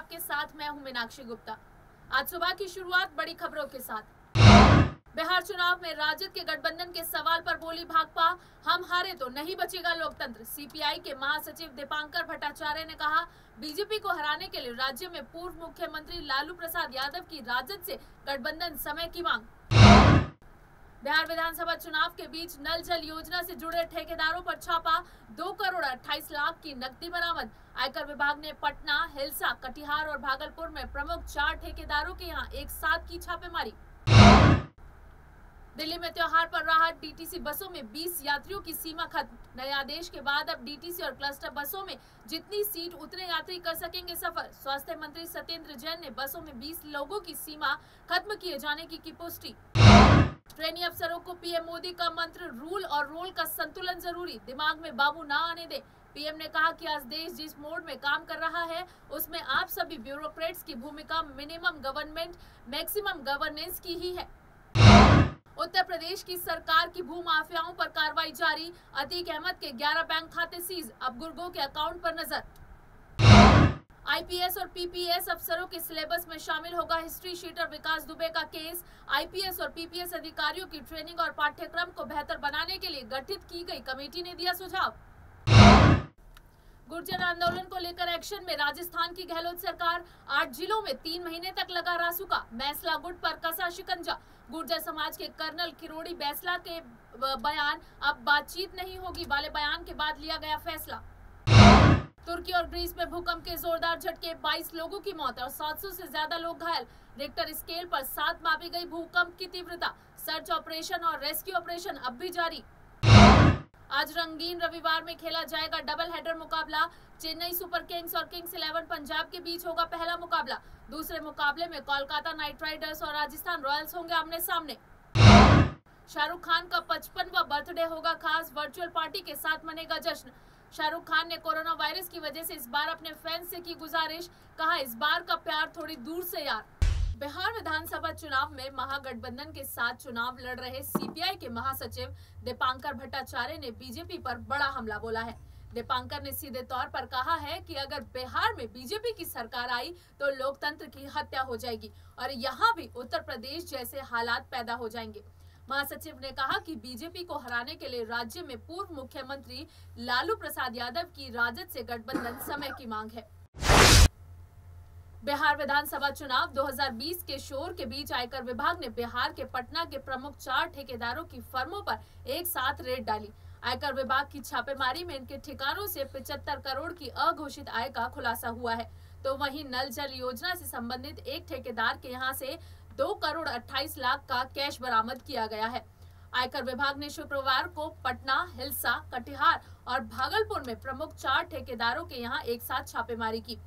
आपके साथ मैं हूं मीनाक्षी गुप्ता। आज सुबह की शुरुआत बड़ी खबरों के साथ। बिहार चुनाव में राजद के गठबंधन के सवाल पर बोली भाकपा, हम हारे तो नहीं बचेगा लोकतंत्र। सीपीआई के महासचिव दीपांकर भट्टाचार्य ने कहा, बीजेपी को हराने के लिए राज्य में पूर्व मुख्यमंत्री लालू प्रसाद यादव की राजद से गठबंधन समय की मांग। बिहार विधानसभा चुनाव के बीच नल जल योजना से जुड़े ठेकेदारों पर छापा, 2 करोड़ 28 लाख की नकदी बरामद। आयकर विभाग ने पटना, हिलसा, कटिहार और भागलपुर में प्रमुख 4 ठेकेदारों के यहां एक साथ की छापेमारी। दिल्ली में त्योहार पर राहत, डीटीसी बसों में 20 यात्रियों की सीमा खत्म। नए आदेश के बाद अब डीटीसी और क्लस्टर बसों में जितनी सीट उतने यात्री कर सकेंगे सफर। स्वास्थ्य मंत्री सत्येंद्र जैन ने बसों में 20 लोगों की सीमा खत्म किए जाने की पुष्टि। ट्रेनी अफसरों को पीएम मोदी का मंत्र, रूल और रोल का संतुलन जरूरी, दिमाग में बाबू ना आने दे। पीएम ने कहा कि आज देश जिस मोड में काम कर रहा है उसमें आप सभी ब्यूरोक्रेट्स की भूमिका मिनिमम गवर्नमेंट मैक्सिमम गवर्नेंस की ही है। उत्तर प्रदेश की सरकार की भू माफियाओं पर कार्रवाई जारी, अतीक अहमद के 11 बैंक खाते सीज, अब गुर्गों के अकाउंट पर नजर। आईपीएस और पीपीएस अफसरों के सिलेबस में शामिल होगा हिस्ट्री शीटर विकास दुबे का केस। आईपीएस और पीपीएस अधिकारियों की ट्रेनिंग और पाठ्यक्रम को बेहतर बनाने के लिए गठित की गई कमेटी ने दिया सुझाव। गुर्जर आंदोलन को लेकर एक्शन में राजस्थान की गहलोत सरकार, 8 जिलों में 3 महीने तक लगा रासुका, मैसला गुट पर कसा शिकंजा। गुर्जर समाज के कर्नल किरोड़ी बैसला के बयान, अब बातचीत नहीं होगी वाले बयान के बाद लिया गया फैसला। तुर्की और ग्रीस में भूकंप के जोरदार झटके, 22 लोगों की मौत और 700 से ज्यादा लोग घायल। रिक्टर स्केल पर 7 मापी गई भूकंप की तीव्रता। सर्च ऑपरेशन और रेस्क्यू ऑपरेशन अब भी जारी। आज रंगीन रविवार में खेला जाएगा डबल हेडर मुकाबला। चेन्नई सुपर किंग्स और किंग्स 11 पंजाब के बीच होगा पहला मुकाबला। दूसरे मुकाबले में कोलकाता नाइट राइडर्स और राजस्थान रॉयल्स होंगे आमने सामने। शाहरुख खान का 55वां बर्थडे होगा खास, वर्चुअल पार्टी के साथ मनेगा जश्न। शाहरुख खान ने कोरोना वायरस की वजह से इस बार अपने फैंस से की गुजारिश, कहा इस बार का प्यार थोड़ी दूर से यार। बिहार विधानसभा चुनाव में महागठबंधन के साथ चुनाव लड़ रहे सीपीआई के महासचिव दीपांकर भट्टाचार्य ने बीजेपी पर बड़ा हमला बोला है। दीपांकर ने सीधे तौर पर कहा है कि अगर बिहार में बीजेपी की सरकार आई तो लोकतंत्र की हत्या हो जाएगी और यहाँ भी उत्तर प्रदेश जैसे हालात पैदा हो जाएंगे। महासचिव ने कहा कि बीजेपी को हराने के लिए राज्य में पूर्व मुख्यमंत्री लालू प्रसाद यादव की राजद से गठबंधन समय की मांग है। बिहार विधानसभा चुनाव 2020 के शोर के बीच आयकर विभाग ने बिहार के पटना के प्रमुख 4 ठेकेदारों की फर्मों पर एक साथ रेड डाली। आयकर विभाग की छापेमारी में इनके ठिकानों से 75 करोड़ की अघोषित आय का खुलासा हुआ है। तो वहीं नल जल योजना से संबंधित एक ठेकेदार के यहां से 2 करोड़ 28 लाख का कैश बरामद किया गया है। आयकर विभाग ने शुक्रवार को पटना, हिलसा, कटिहार और भागलपुर में प्रमुख 4 ठेकेदारों के यहां एक साथ छापेमारी की।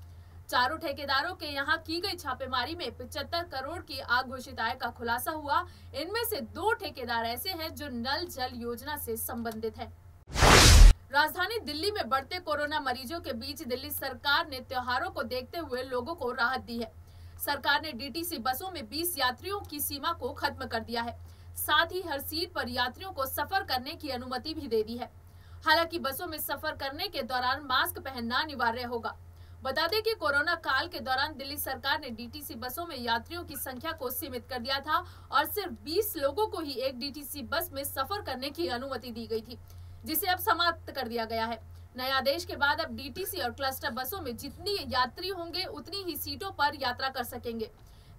चारों ठेकेदारों के यहां की गई छापेमारी में 75 करोड़ की अघोषित आय का खुलासा हुआ। इनमें से 2 ठेकेदार ऐसे हैं जो नल जल योजना से संबंधित हैं। राजधानी दिल्ली में बढ़ते कोरोना मरीजों के बीच दिल्ली सरकार ने त्योहारों को देखते हुए लोगों को राहत दी है। सरकार ने डीटीसी बसों में 20 यात्रियों की सीमा को खत्म कर दिया है। साथ ही हर सीट पर यात्रियों को सफर करने की अनुमति भी दे दी है। हालांकि बसों में सफर करने के दौरान मास्क पहनना अनिवार्य होगा। बता दें कि कोरोना काल के दौरान दिल्ली सरकार ने डीटीसी बसों में यात्रियों की संख्या को सीमित कर दिया था और सिर्फ 20 लोगों को ही एक डीटीसी बस में सफर करने की अनुमति दी गई थी, जिसे अब समाप्त कर दिया गया है। नए आदेश के बाद अब डीटीसी और क्लस्टर बसों में जितनी यात्री होंगे उतनी ही सीटों पर यात्रा कर सकेंगे।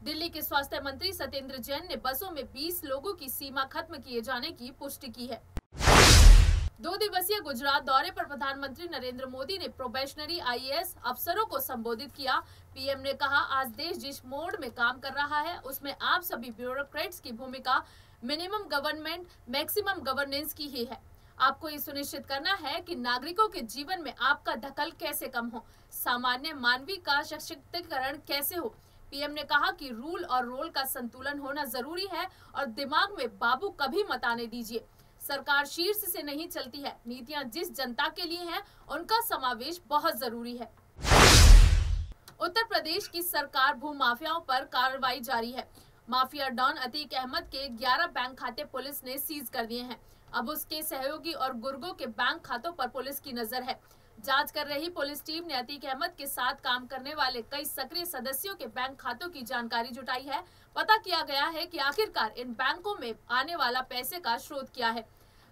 दिल्ली के स्वास्थ्य मंत्री सत्येंद्र जैन ने बसों में 20 लोगों की सीमा खत्म किए जाने की पुष्टि की है। 2 दिवसीय गुजरात दौरे पर प्रधानमंत्री नरेंद्र मोदी ने प्रोबेशनरी आईएएस अफसरों को संबोधित किया। पीएम ने कहा, आज देश जिस मोड में काम कर रहा है उसमें आप सभी ब्यूरोक्रेट्स की भूमिका मिनिमम गवर्नमेंट मैक्सिमम गवर्नेंस की ही है। आपको ये सुनिश्चित करना है कि नागरिकों के जीवन में आपका दखल कैसे कम हो, सामान्य मानवीय का सशक्तिकरण कैसे हो। पीएम ने कहा कि रूल और रोल का संतुलन होना जरूरी है और दिमाग में बाबू कभी मत आने दीजिए। सरकार शीर्ष से नहीं चलती है, नीतियां जिस जनता के लिए हैं, उनका समावेश बहुत जरूरी है। उत्तर प्रदेश की सरकार भू माफियाओं पर कार्रवाई जारी है। माफिया डॉन अतीक अहमद के 11 बैंक खाते पुलिस ने सीज कर दिए हैं। अब उसके सहयोगी और गुर्गों के बैंक खातों पर पुलिस की नजर है। जांच कर रही पुलिस टीम ने अतीक अहमद के साथ काम करने वाले कई सक्रिय सदस्यों के बैंक खातों की जानकारी जुटाई है। पता किया गया है कि आखिरकार इन बैंकों में आने वाला पैसे का स्रोत क्या है।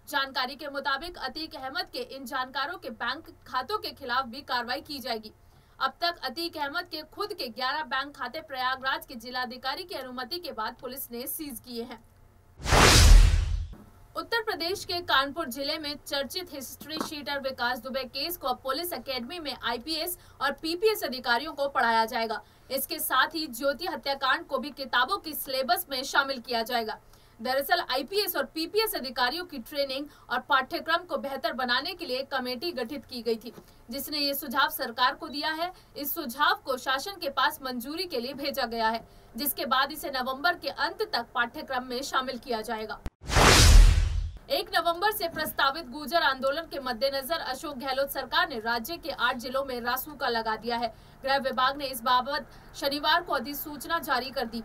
जानकारी के मुताबिक अतीक अहमद के इन जानकारों के बैंक खातों के खिलाफ भी कार्रवाई की जाएगी। अब तक अतीक अहमद के खुद के 11 बैंक खाते प्रयागराज के जिलाधिकारी की अनुमति के बाद पुलिस ने सीज किए हैं। उत्तर प्रदेश के कानपुर जिले में चर्चित हिस्ट्री शीटर विकास दुबे केस को अब पुलिस एकेडमी में आईपीएस और पीपीएस अधिकारियों को पढ़ाया जाएगा। इसके साथ ही ज्योति हत्याकांड को भी किताबों की सिलेबस में शामिल किया जाएगा। दरअसल आईपीएस और पीपीएस अधिकारियों की ट्रेनिंग और पाठ्यक्रम को बेहतर बनाने के लिए एक कमेटी गठित की गई थी, जिसने ये सुझाव सरकार को दिया है। इस सुझाव को शासन के पास मंजूरी के लिए भेजा गया है, जिसके बाद इसे नवंबर के अंत तक पाठ्यक्रम में शामिल किया जाएगा। 1 नवंबर से प्रस्तावित गुर्जर आंदोलन के मद्देनजर अशोक गहलोत सरकार ने राज्य के 8 जिलों में रासुका लगा दिया है। गृह विभाग ने इस बाबत शनिवार को अधिसूचना जारी कर दी।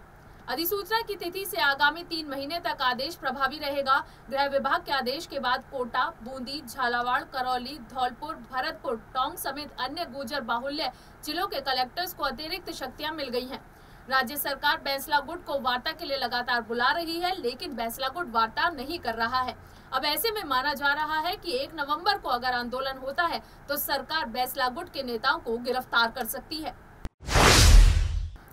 अधिसूचना की तिथि से आगामी 3 महीने तक आदेश प्रभावी रहेगा। गृह विभाग के आदेश के बाद कोटा, बूंदी, झालावाड़, करौली, धौलपुर, भरतपुर, टोंक समेत अन्य गुर्जर बाहुल्य जिलों के कलेक्टर्स को अतिरिक्त शक्तियां मिल गई हैं। राज्य सरकार बैंसला गुट को वार्ता के लिए लगातार बुला रही है, लेकिन बैंसला गुट वार्ता नहीं कर रहा है। अब ऐसे में माना जा रहा है कि 1 नवंबर को अगर आंदोलन होता है तो सरकार बैंसला गुट के नेताओं को गिरफ्तार कर सकती है।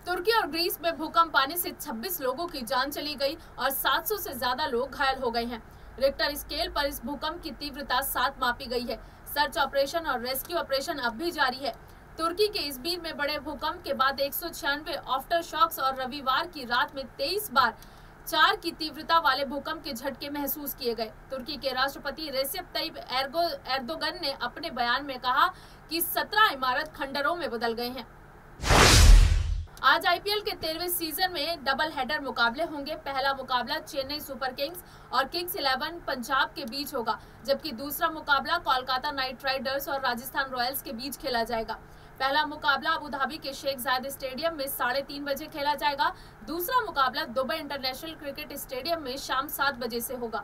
तुर्की और ग्रीस में भूकंप आने से 26 लोगों की जान चली गई और 700 से ज्यादा लोग घायल हो गए हैं। रिक्टर स्केल पर इस भूकंप की तीव्रता 7 मापी गई है। सर्च ऑपरेशन और रेस्क्यू ऑपरेशन अब भी जारी है। तुर्की के इज़मिर में बड़े भूकंप के बाद 196 आफ्टर शॉक्स और रविवार की रात में 23 बार 4 की तीव्रता वाले भूकंप के झटके महसूस किए गए। तुर्की के राष्ट्रपति रेसेप तैयब एर्दोगन ने अपने बयान में कहा कि 17 इमारत खंडरों में बदल गए हैं। आज आईपीएल के 13वें सीजन में डबल हेडर मुकाबले होंगे। पहला मुकाबला चेन्नई सुपर किंग्स और किंग्स 11 पंजाब के बीच होगा, जबकि दूसरा मुकाबला कोलकाता नाइट राइडर्स और राजस्थान रॉयल्स के बीच खेला जाएगा। पहला मुकाबला अबू धाबी के शेख जायद स्टेडियम में 3:30 बजे खेला जाएगा। दूसरा मुकाबला दुबई इंटरनेशनल क्रिकेट स्टेडियम में शाम 7 बजे से होगा।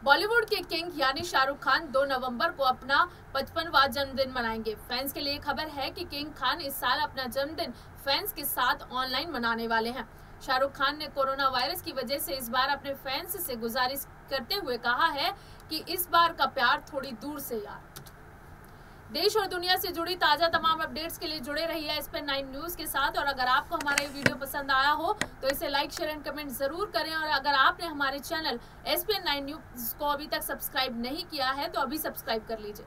बॉलीवुड के किंग यानी शाहरुख खान 2 नवंबर को अपना 55वां जन्मदिन मनाएंगे। फैंस के लिए खबर है कि किंग खान इस साल अपना जन्मदिन फैंस के साथ ऑनलाइन मनाने वाले हैं। शाहरुख खान ने कोरोना वायरस की वजह से इस बार अपने फैंस से गुजारिश करते हुए कहा है कि इस बार का प्यार थोड़ी दूर से यार। देश और दुनिया से जुड़ी ताजा तमाम अपडेट्स के लिए जुड़े रहिए SPN9 न्यूज के साथ। और अगर आपको हमारा ये वीडियो पसंद आया हो तो इसे लाइक, शेयर एंड कमेंट जरूर करें। और अगर आपने हमारे चैनल SPN9 न्यूज को अभी तक सब्सक्राइब नहीं किया है तो अभी सब्सक्राइब कर लीजिए।